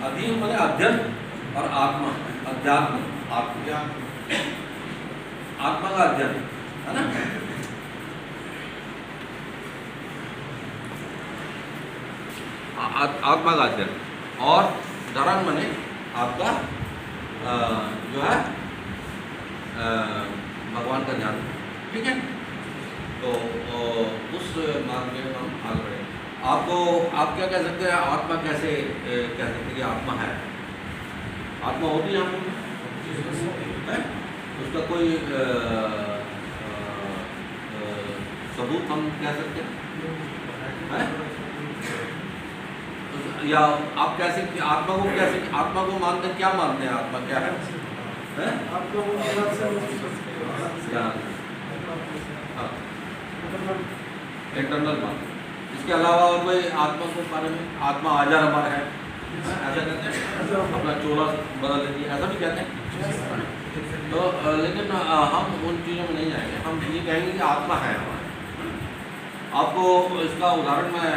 अधीन माने अध्ययन और आत्मा अध्यात्म आत्मा आत्मा का अध्ययन है ना। आत्मा का अध्ययन और धर्म माने आपका जो है भगवान का ज्ञान। ठीक है, तो उस मार्ग में हम आगे बढ़े। आपको आप क्या कह सकते हैं, आत्मा कैसे कह सकते हैं कि आत्मा है? आत्मा होती है आपको है? उसका कोई सबूत हम कह सकते हैं है? या आप कैसे आत्मा को कैसे आत्मा को मानते हैं? क्या मानते हैं आत्मा क्या है? इंटरनल मान। इसके अलावा और कोई आत्मा को बारे में आत्मा आजार अमर है ऐसा कहते हैं, अपना चोला बदल देती है ऐसा भी कहते हैं। तो लेकिन हम उन चीज़ों में नहीं जाएंगे, हम ये कहेंगे कि आत्मा है हमारे। आपको इसका उदाहरण मैं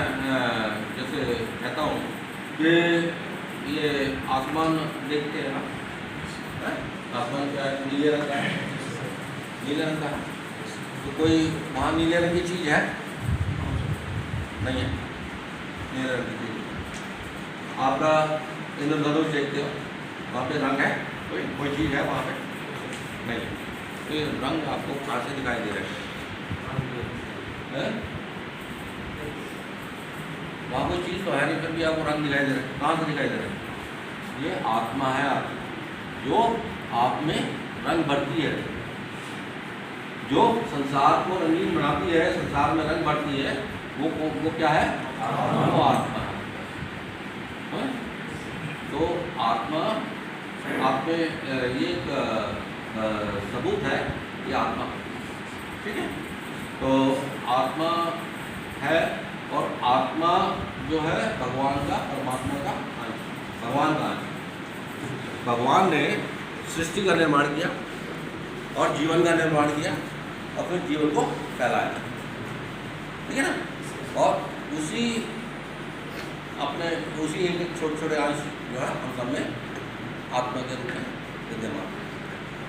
जैसे कहता हूँ कि ये आसमान देखते हैं ना, आसमान क्या है? नीले रंग का है, नीले रंग का है। तो कोई वहाँ नीले रंग की चीज़ है? नहीं है, नीले रंग की चीज़। आपका इंद्रधनुष देखते हो, वहाँ पे रंग है? कोई चीज़ है वहाँ पे? नहीं। तो ये रंग आपको कहाँ से दिखाई दे रहे हैं? वहाँ कोई चीज़ तो है नहीं, फिर भी आपको रंग दिखाई दे रहा है। कहाँ से दिखाई दे रहा है? ये आत्मा है आपकी, जो आप में रंग भरती है, जो संसार को रंगीन बनाती है, संसार में रंग भरती है, वो क्या है? वो आत्मा है। तो आत्मा आप में ये एक सबूत है, ये आत्मा। ठीक है, तो आत्मा है और आत्मा जो है भगवान का, परमात्मा का अंश, भगवान का अंश। भगवान ने सृष्टि का निर्माण किया और जीवन का निर्माण किया और फिर जीवन को फैलाया। ठीक है ना, और उसी अपने उसी एक छोटे छोटे अंश जो है हम सब में आत्मा के रूप में विद्यमान।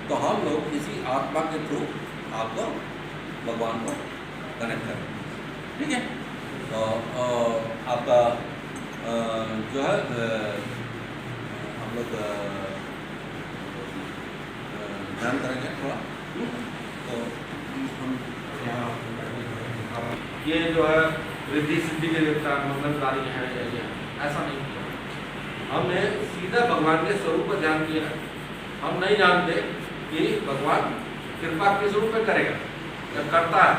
तो हम लोग इसी आत्मा के थ्रू आपको भगवान को कनेक्ट करें। ठीक है, तो आपका जो है हम लोग ध्यान करेंगे थोड़ा। तो हम ये जो है रिद्धि सिद्धि के देवता मंगलकारी है, ऐसा नहीं किया। हमने सीधा भगवान के स्वरूप पर ध्यान किया। हम नहीं जानते कि भगवान कृपा किस रूप में करेगा या करता है।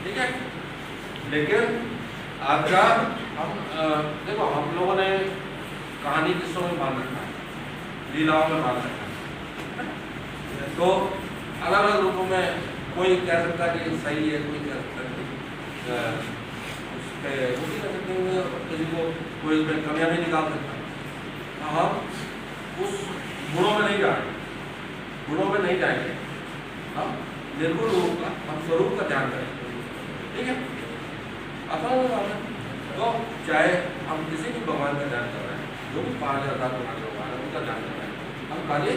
ठीक है, लेकिन आपका हम देखो, हम लोगों ने कहानी किस्सों में मान रखा है, लीलाओं में मान रखा है। तो अलग अलग रूपों में कोई कह सकता है कि सही है, कोई कह सकता है उस पर वो भी कह सकते हैं, किसी को कोई उसमें कमियां भी निकाल सकता है। हम उस गुणों में नहीं जाएंगे, गुणों में नहीं जाएंगे, हम निर्गुण रूप का, हम स्वरूप का ध्यान करेंगे। ठीक है, आसान बात है। तो चाहे हम किसी भी भगवान का ध्यान कर रहे हैं, जो भी 5000 भगवान है उनका ध्यान कर रहे हैं, हम खाली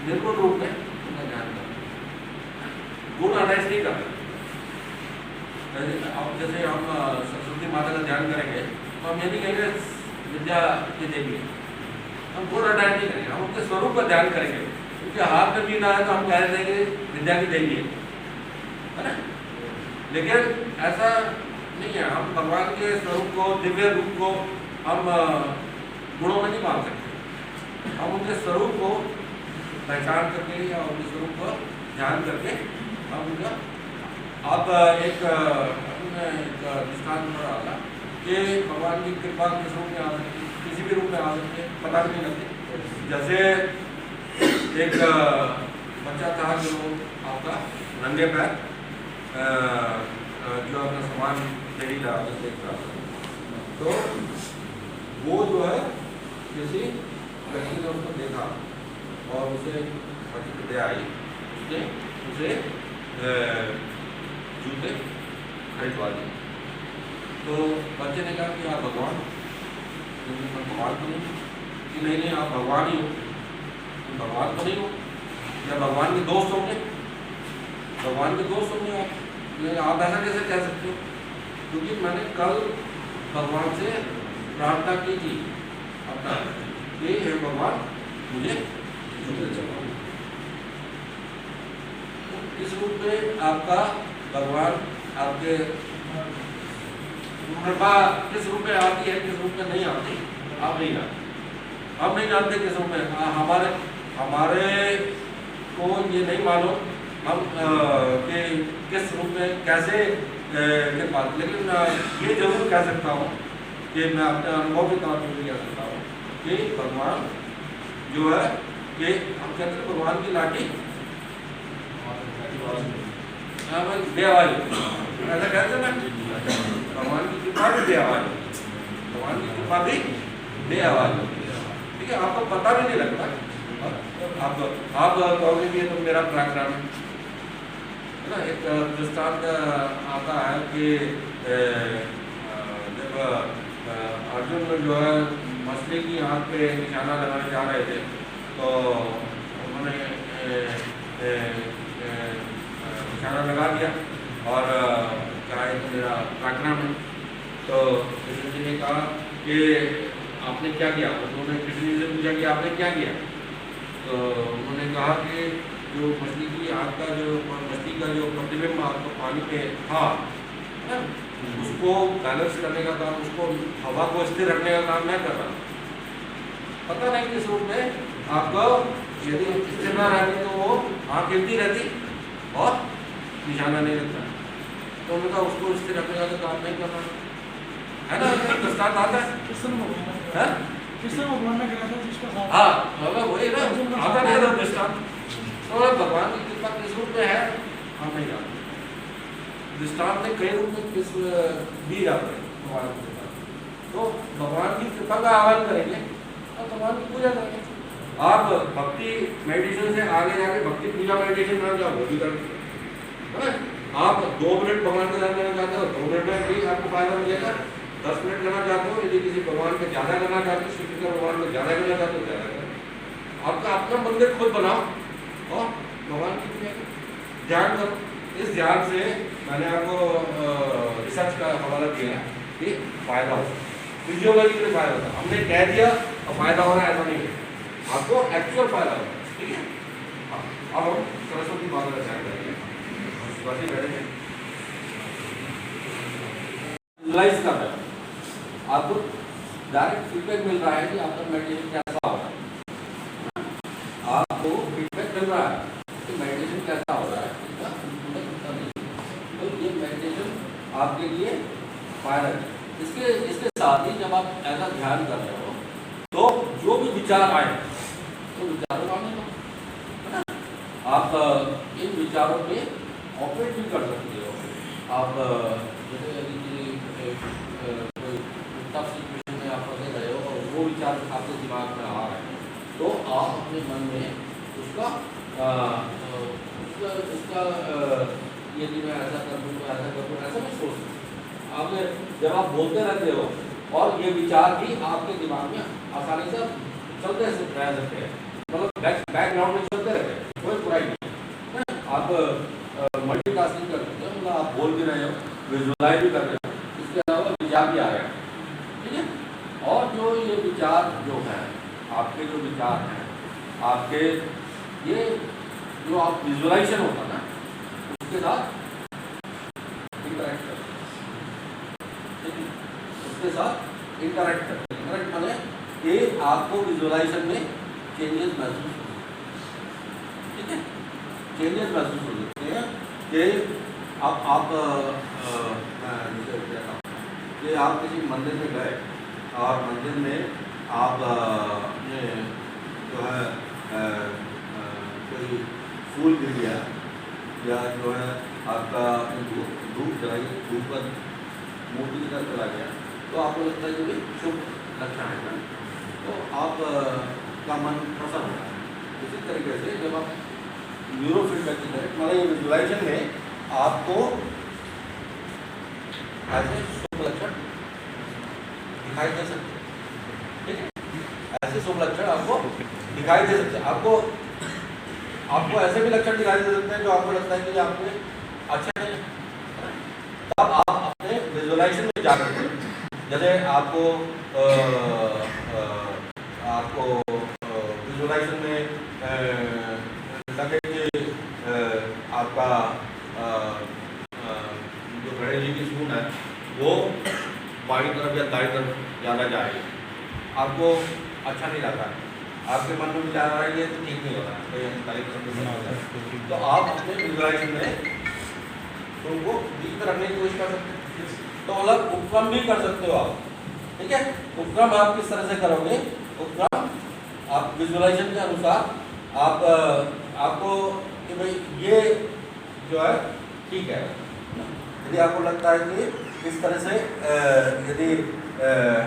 निर्गुण रूप में उनका ध्यान कर रहे हैं, गुण अनाइज नहीं कर रहे। अब जैसे हम सरस्वती माता का ध्यान करेंगे तो हम ये नहीं कहेंगे विद्या की देवी है, हम गुण अनाइज नहीं करेंगे, हम उनके स्वरूप का ध्यान करेंगे। क्योंकि हाथ में बीना है तो हम कह देंगे विद्या की देवी है ना। लेकिन ऐसा नहीं है, हम भगवान के स्वरूप को, दिव्य रूप को हम गुणों में नहीं मान सकते। हम उनके स्वरूप को पहचान करके या उनके स्वरूप को ध्यान करके हम उनका आप एक दृष्टांत पर आगा कि भगवान की कृपा किस रूप में आ सकती है, किसी भी रूप में आ सकती है, पता भी नहीं लगती। जैसे एक बच्चा था जो आपका नंगे पैर जो अपना सामान ले ही रहा था, तो वो जो है किसी व्यक्ति ने उसको देखा और उसे प्रतिक्रिया आई, उसने उसे जूते खरीदवा दिए। तो बच्चे ने कहा कि आप भगवान भगवान तो नहीं कि नहीं नहीं आप भगवान ही हो, तो भगवान तो नहीं हो, या भगवान के दोस्त होंगे, भगवान के दोस्त होंगे आप, नहीं आप ऐसा कैसे कह सकते हो? क्योंकि मैंने कल भगवान से प्रार्थना की थी अपना कि हे भगवान मुझे इस रूप में आपका भगवान आपके कृपा किस रूप में आती है, किस रूप में नहीं आती, आप नहीं जानते, हम नहीं जानते किस रूप में। हमारे को ये नहीं मालूम हम कि किस रूप में कैसे के पास, लेकिन ये जरूर कह सकता हूँ कि मैं अपने अनुभव के तौर पर भी कह सकता हूँ कि भगवान जो है कि हम कहते हैं भगवान की लाठी बेआवाज, ऐसा कहते हैं ना, भगवान की कृपा भी बेआवाज, भगवान की कृपा भी बेआवाज, ठीक है, आपको पता भी नहीं लगता, आप कहोगे कि तो मेरा पराक्रम है ना। एक दृष्टांत आता है कि जब अर्जुन जो है मछली की आँख पे निशाना लगाने जा रहे थे तो उन्होंने निशाना लगा दिया और कहा तो मेरा पराक्रम है। तो कृष्ण जी ने कहा कि आपने क्या किया, उन्होंने कृष्ण जी से पूछा कि आपने क्या किया, तो उन्होंने कहा कि जो मछली की आँख का जो मछली का जो प्रतिबिंब आपको पानी पे था ना, उसको बैलेंस करने का काम, उसको हवा को स्थिर रखने का काम मैं कर रहा हूँ। पता नहीं किस रूप में आपको यदि स्थिर न रहती तो वो आँख हिलती रहती और निशाना नहीं लगता, तो उन्होंने कहा उसको स्थिर रखने का तो काम नहीं कर रहा है ना। दृष्टांत आता है कृष्ण भगवान ने कहा था जिसका साथ, हाँ वही ना, आता नहीं था दृष्टांत। तो भगवान की कृपा किस रूप में है हम नहीं जानते, दृष्टांत में कई रूप में किस दी जाते हैं भगवान की कृपा, तो भगवान की कृपा का आह्वान करेंगे और भगवान की पूजा करेंगे। आप भक्ति मेडिटेशन से आगे जाके भक्ति पूजा मेडिटेशन में जाओ, वो भी करेंगे, है ना। आप 2 मिनट भगवान के नाम लेना चाहते हो, 2 मिनट में भी आपको फायदा मिलेगा। 10 मिनट करना चाहते हो, यदि किसी भगवान को ज़्यादा करना चाहते हो, श्री कृष्ण भगवान को ज़्यादा करना चाहते हो, ज़्यादा करो। आपका अपना मंदिर खुद बनाओ और भगवान की पूजा करो, ध्यान करो। इस ध्यान से मैंने आपको रिसर्च का हवाला दिया कि फायदा हो, फिजियोलॉजिकली फायदा होता है। हमने कह दिया और फायदा हो रहा है ऐसा नहीं है, आपको एक्चुअल फायदा होगा, ठीक है। अब हम सरस्वती माता का ध्यान करेंगे, बैठे बैठे एनालाइज कर रहे हो, आपको डायरेक्ट फीडबैक मिल रहा है कि आपका मेडिटेशन कैसा हो रहा है, आपको फीडबैक मिल रहा है कि मेडिटेशन कैसा हो रहा है, इसका तो ये मेडिटेशन आपके लिए फायदा है। इसके साथ ही जब आप ऐसा ध्यान कर रहे हो तो जो भी विचार आए तो विचारों आने दो, है ना। आप इन विचारों पे ऑपरेट भी कर सकते हो। आप जैसे कोई टफ सिचुएशन में आप फंसे रहे हो और वो विचार आपके दिमाग में आ रहे हैं तो आप अपने मन में उसका यदि मैं ऐसा कर दूँ तो ऐसा कर दूँ, ऐसा नहीं सोच सकते। आप जब आप बोलते रहते हो और ये विचार भी आपके दिमाग में आसानी से चलते रह सकते हैं, मतलब बैकग्राउंड में चलते रहते हैं, कोई बुराई नहीं है। आप मल्टीटास्किंग कर सकते हो, मतलब आप बोल भी रहे हो, विजुअलाइज भी कर रहे हो, इसके अलावा विचार भी आ रहे हैं, ठीक है। और जो ये विचार जो है आपके, जो विचार हैं आपके, ये जो आप विजुअलाइजेशन होता है ना उसके साथ इंटरेक्ट कर, उसके साथ इंटरेक्ट कर, इंटरेक्ट माने कि आपको विजुअलाइजेशन में चेंजेस महसूस हो, ठीक है, चेंजेस महसूस हो सकते हैं कि आप कि आप किसी मंदिर में गए और मंदिर में आप जो है कोई फूल गिर गया या जो है आपका धूप जलाई, धूप पर मूर्ति की तरफ चला गया तो आपको लगता है कि भाई शुभ लक्षण है ना, तो आप का मन प्रसन्न होता है। इसी तरीके से जब आप न्यूरो फीडबैक की तरह मतलब ये विजुअलाइजेशन में आपको ऐसे शुभ लक्षण दिखाई दे सकते हैं, ठीक है, ऐसे शुभ लक्षण आपको दिखाई दे सकते हैं। आपको ऐसे भी लक्षण दिखाई दे सकते हैं जो आपको लगता है कि आपके अच्छे नहीं है। तब आप अपने विजुअलाइजेशन में जा सकते हैं। जैसे आपको विजुअलाइजेशन में लगे कि आपका जो गणेश जी की सूंड है वो बाईं तरफ या दाईं तरफ ज़्यादा जाएगी, आपको अच्छा नहीं लगता है, आपके मन में विचार आ रहा है ये तो ठीक नहीं हो रहा है, तो दाईं तरफ नहीं हो जाए, तो आप अपने विजुअलाइजेशन में उनको ठीक रखने की कोशिश कर सकते हैं। तो अलग उपक्रम भी कर सकते हो आप, ठीक है। उपक्रम आप किस तरह से करोगे? उपक्रम आप विजुअलाइजेशन के अनुसार आप आपको कि भाई ये जो है ठीक है, यदि आपको लगता है कि इस तरह से यदि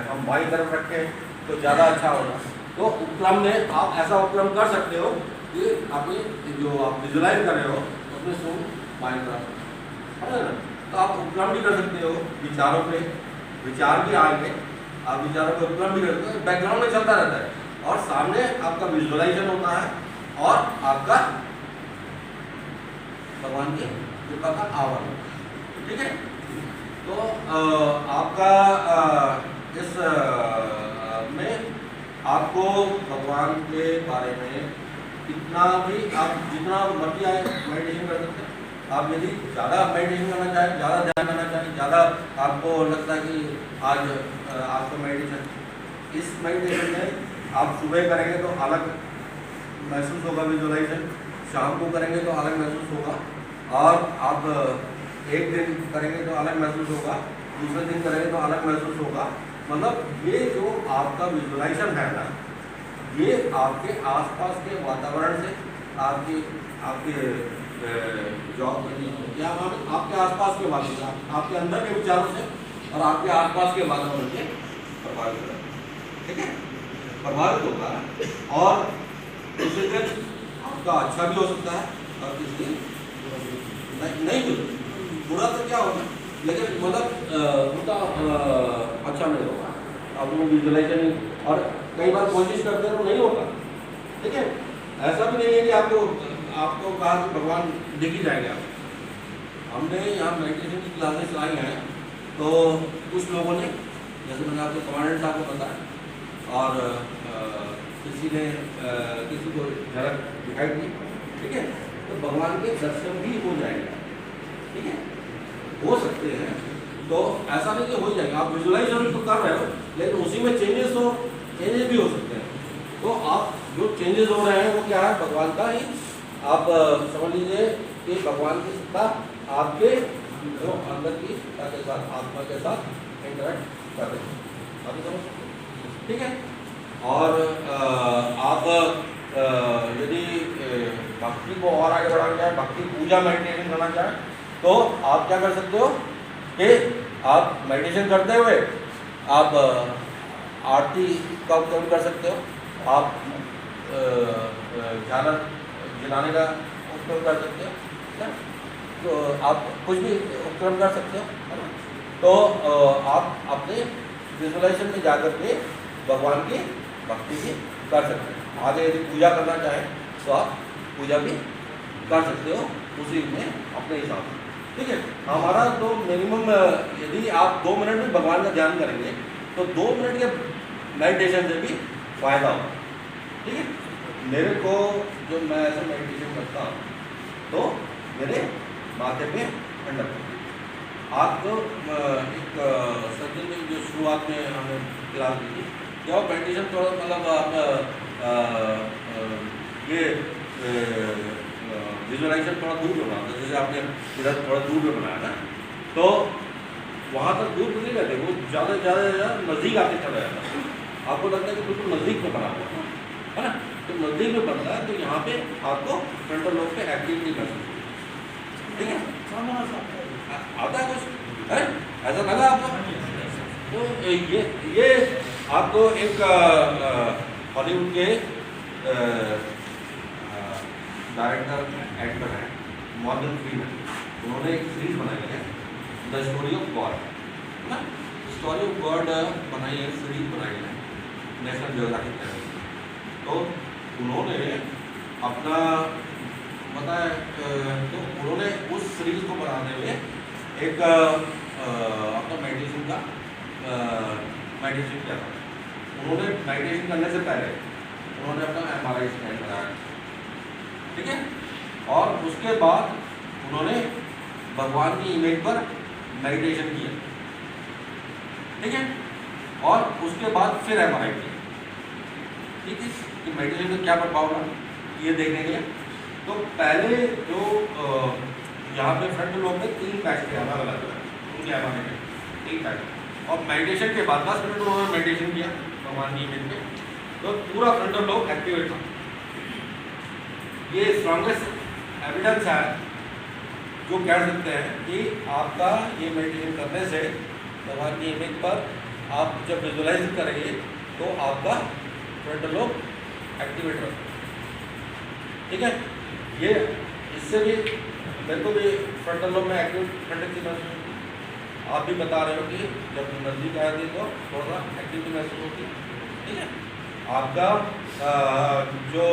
हम बाईं तरफ रखें तो ज़्यादा अच्छा होगा, तो उपक्रम में आप ऐसा उपक्रम कर सकते हो कि आपने जो आप विजुअलाइज कर रहे हो उसमें सूंड बाईं तरफ है ना, तो आप उपक्रम भी कर सकते हो। विचारों पे विचार भी आएंगे, आप विचारों पे उपक्रम भी कर सकते हो, बैकग्राउंड में चलता रहता है और सामने आपका विजुअलाइजेशन होता है और आपका भगवान की कृपा का आवरण, ठीक है। तो आपका इस में आपको भगवान के बारे में कितना भी आप जितना मर्जी आए मेडिटेशन कर सकते हैं। आप यदि ज़्यादा मेडिटेशन करना चाहें, ज़्यादा ध्यान करना चाहें, ज़्यादा आपको लगता है कि आज आपका मेडिटेशन, इस मेडिटेशन में आप सुबह करेंगे तो अलग महसूस होगा विजुअलाइजेशन, शाम को करेंगे तो अलग महसूस होगा, और आप एक दिन करेंगे तो अलग महसूस होगा, दूसरे दिन करेंगे तो अलग महसूस होगा। मतलब ये जो आपका विजुअलाइजेशन है ना, ये आपके आसपास के वातावरण से, आपके जॉब या आपके आसपास के वातावरण, आपके अंदर के विचारों से और आपके आसपास के वातावरण से प्रभावित होगा, ठीक है, प्रभावित होगा। और किसी दिन आपका अच्छा भी हो सकता है और किसी दिन नहीं भी, बुरा तो क्या होगा, लेकिन मतलब उनका अच्छा नहीं होगा। आप लोग विजुअलाइजेशन और कई बार कोशिश करते हैं तो नहीं होता, ठीक है। ऐसा भी नहीं है कि आपको कहा कि भगवान दिख ही जाएंगे आप। हमने यहाँ मेडिटेशन की क्लासेस लाई हैं, तो कुछ लोगों ने, जैसे मैंने आपको कमांडेंट साहब को बताया, और किसी ने किसी को झलक दिखाई दी, ठीक है, तो भगवान के दर्शन भी हो जाएंगे, ठीक है, हो सकते हैं। तो ऐसा नहीं कि हो जाएगा, आप विजुअलाइजेशन तो कर रहे हो लेकिन उसी में चेंजेस भी हो सकते हैं। तो आप जो चेंजेस हो रहे हैं वो क्या है? भगवान का ही, आप समझ लीजिए कि भगवान की सत्ता आपके जो अंदर की सत्ता के साथ, आत्मा के साथ इंटरेक्ट कर रहे हैं, आप समझ सकते हैं, ठीक है। और आप यदि भक्ति को और आगे बढ़ाना चाहें, भक्ति पूजा मेडिटेशन करना चाहें, तो आप क्या कर सकते हो कि आप मेडिटेशन करते हुए आप आरती का उपक्रम कर सकते हो, आप झालर जलाने का उपक्रम कर सकते हो, तो आप कुछ भी उपक्रम कर सकते हो, तो आप अपने विजुअलाइजेशन में जाकर के भगवान की भक्ति भी कर सकते हैं। आगे यदि पूजा करना चाहें तो आप पूजा भी कर सकते हो उसी में अपने हिसाब से, ठीक है। हमारा तो मिनिमम, यदि आप 2 मिनट में भगवान का ध्यान करेंगे तो 2 मिनट के मेडिटेशन से भी फायदा होगा, ठीक है। मेरे को जो मैं ऐसा मेडिटेशन करता हूँ तो मेरे माथे पे ठंडक होती है। आपको एक सर्जन में जो शुरुआत में हमने क्लास दी थी, जब मेडिटेशन थोड़ा मतलब आप ये विजुअलाइजेशन थोड़ा दूर में बनाते, जैसे आपने इधर थोड़ा दूर में बनाया ना, तो वहाँ तक दूर नहीं रहते, वो ज़्यादा से ज़्यादा नज़दीक आते चला जाता है। आपको लगता है कि बिल्कुल नज़दीक में बना हुआ है ना, तो नज़दीक में बनता है तो यहाँ पे आपको फ्रंटल लोब पे एक्टिविटी महसूस होती है, ठीक है। आता है कुछ है ऐसा लगा आपको? तो ये आपको एक हॉलीवुड के डायरेक्टर एक्टर हैं मॉर्गन फ्रीमैन, उन्होंने एक सीरीज बनाई है द स्टोरी ऑफ गॉड, है ना, स्टोरी ऑफ गॉड बनाई है, सीरीज बनाई है नेशनल ज्योग्राफिक चैनल, तो उन्होंने अपना बताया, तो उन्होंने उस सीरीज को बनाते हुए एक अपना मेडिटेशन का मेडिटेशन किया था। उन्होंने मेडिटेशन करने से पहले उन्होंने अपना MRI स्कैन कराया, ठीक है, और उसके बाद उन्होंने भगवान की इमेज पर मेडिटेशन किया, ठीक है, और उसके बाद फिर MRI किया, ठीक है, कि मेडिटेशन का क्या प्रभाव रहा ये देखने के लिए। तो पहले जो यहाँ पे फ्रंट लोब में 3 पैच थे अलग अलग उनके MRI में 3 पैच, और मेडिटेशन के बाद 10 मिनट उन्होंने मेडिटेशन किया भगवान की इमेज में, तो पूरा फ्रंटल लोब एक्टिवेट था। ये स्ट्रॉन्गेस्ट एविडेंस है जो कह सकते हैं कि आपका ये मेडिटेशन करने से भगवान की इमेज पर आप जब विजुअलाइज करेंगे तो आपका फ्रंटल लोब एक्टिवेट होगा, ठीक है। ये इससे भी मेरे को भी फ्रंटल लोब में एक्टिविटी महसूस होती है। आप भी बता रहे हो कि जब नजदीक आती है तो थोड़ा सा एक्टिविटी महसूस होती है, ठीक है। आपका जो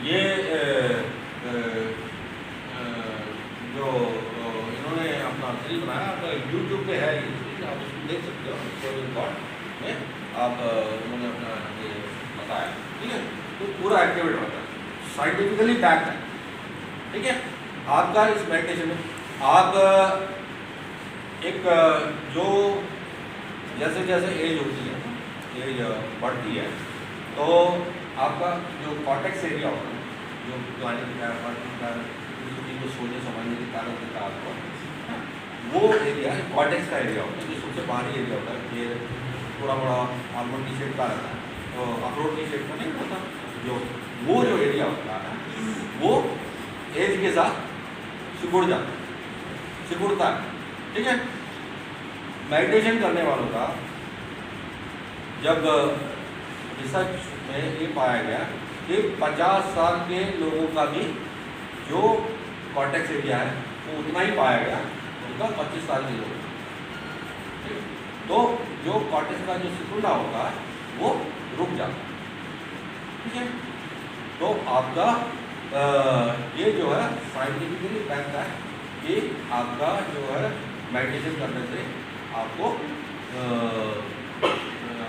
ये जो इन्होंने अपना सीरीज बनाया, आपका यूट्यूब पे है ये सीरीज, आप उसको देख सकते हो, में आप उन्होंने अपना ये बताया, ठीक है। तो पूरा एक्टिवेट होता है, साइंटिफिकली बैक्ड है, ठीक है। आपका इस मेडिटेशन में आप एक जो जैसे जैसे एज होती है, एज बढ़ती है, तो आपका जो कॉर्टेक्स एरिया होता है, जो प्लानिंग का किसी को सोचने समझने के कारण देता है आपको, वो एरिया कॉर्टेक्स का एरिया होता है, जो सबसे बाहरी एरिया होता है। ये थोड़ा बड़ा आलमंड की शेप का रहता है, तो अखरोट की शेप का नहीं होता, जो एरिया होता है वो एज के साथ सिकुड़ता है, ठीक है। मेडिटेशन करने वालों का जब रिसर्च में ये पाया गया कि 50 साल के लोगों का भी जो कॉर्टेक्स एरिया है वो उतना ही पाया गया उनका 25 साल के लोगों का। तो जो कॉर्टेक्स का जो सिकुड़ना होगा वो रुक जाता है, ठीक है। तो आपका ये जो है साइंटिफिकली बैक्ड है कि आपका जो है मेडिटेशन करने से आपको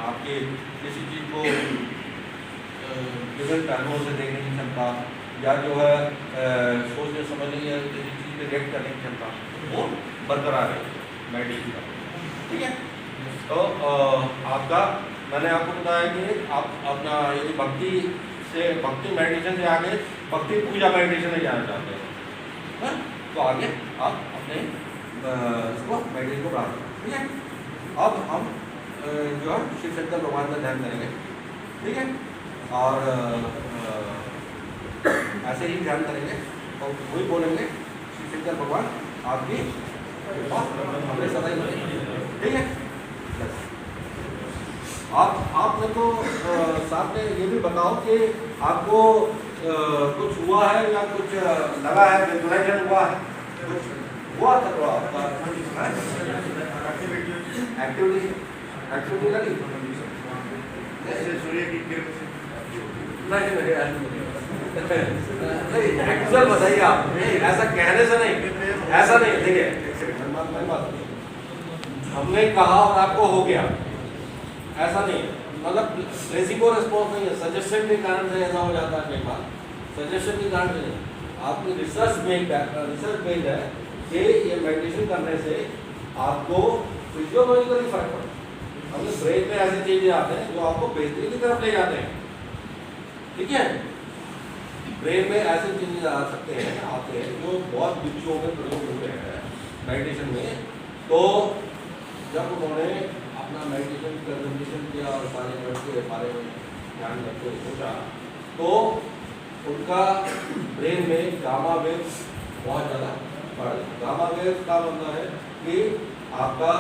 आपके किसी चीज़ को विभिन्न पहलुओं से देखने की क्षमता, या जो है सोचने समझने या किसी चीज़ पे रिएक्ट करने की क्षमता वो बरकरार है मेडिटेशन का, ठीक है। तो आपका मैंने आपको बताया कि आप अपना यदि भक्ति मेडिटेशन से आगे भक्ति पूजा मेडिटेशन में जाना चाहते हैं, तो आगे आप अपने इसको मेडिटेशन को बढ़ा सकते हैं, ठीक है। अब हम जो है शिव शंकर भगवान का ध्यान करेंगे, ठीक है, और ऐसे ही ध्यान करेंगे और वही बोलेंगे शिव शंकर भगवान आपकी हमें सदा ही बनेंगे, ठीक है। आप मेरे को साथ में ये भी बताओ कि आपको कुछ हुआ है या कुछ लगा है, विजुअलाइजेशन हुआ है, कुछ हुआ था तो आपका एक्टिविटी लगी सूर्य की किरण नहीं एक्चुअल बताइए आप, ऐसा कहने से नहीं, ऐसा नहीं। देखिए हमने कहा और आपको हो गया, ऐसा नहीं है, मतलब प्लेसिबो रिस्पॉन्स नहीं है, सजेशन के कारण से ऐसा हो जाता है कई बार, सजेशन के कारण नहीं। आपकी रिसर्च बेस्ड है कि ये मेडिटेशन करने से आपको फिजियोलॉजिकली फर्क पड़ता है। हमने ब्रेन में ऐसी चीजें आते हैं जो आपको बेहतरी की तरफ ले जाते हैं, ठीक है। ब्रेन में ऐसे चीजें आ सकते हैं, आते हैं जो बहुत बिच्छुओं में प्रयोग होते हैं मेडिटेशन में। तो जब उन्होंने अपना मेडिटेशन प्रेजेंटेशन किया और सारे वर्ड के बारे में ध्यान रखते सोचा, तो उनका ब्रेन में गामा वेव्स बहुत ज़्यादा बढ़ गया। गामा वेव्स का मतलब है कि आपका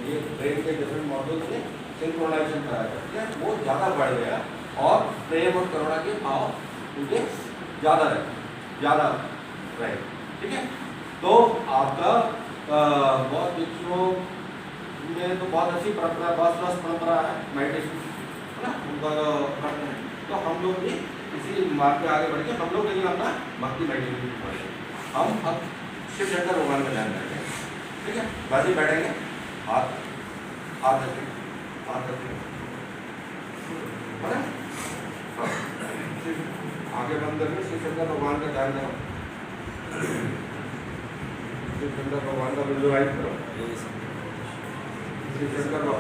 ये ब्रेन के डिफरेंट मॉड्यूल्स में सिंक्रोनाइजेशन कराया जाता है, वो ज़्यादा बढ़ गया और प्रेम और करुणा के भाव उनके ज़्यादा रहे, ठीक है। तो आपका बहुत बिच्छुओं में तो बहुत अच्छी परंपरा, बहुत स्वस्थ परंपरा है मेडिटेशन, है ना, उनका करते हैं। तो हम लोग भी इसी मार्ग पे आगे बढ़ के हम लोग लेकिन अपना भक्ति मेडिटेशन पढ़ेंगे। हम अब शिव शंकर भगवान का ध्यान करेंगे, ठीक है। वैसे ही बैठेंगे, हाथ हाथ रखें, हाथ रखें, है ना। आगे बंद करके शिव शंकर भगवान का ध्यान करो, शिव शंकर भगवान का विजुअलाइज करो, शिव शंकर भगवान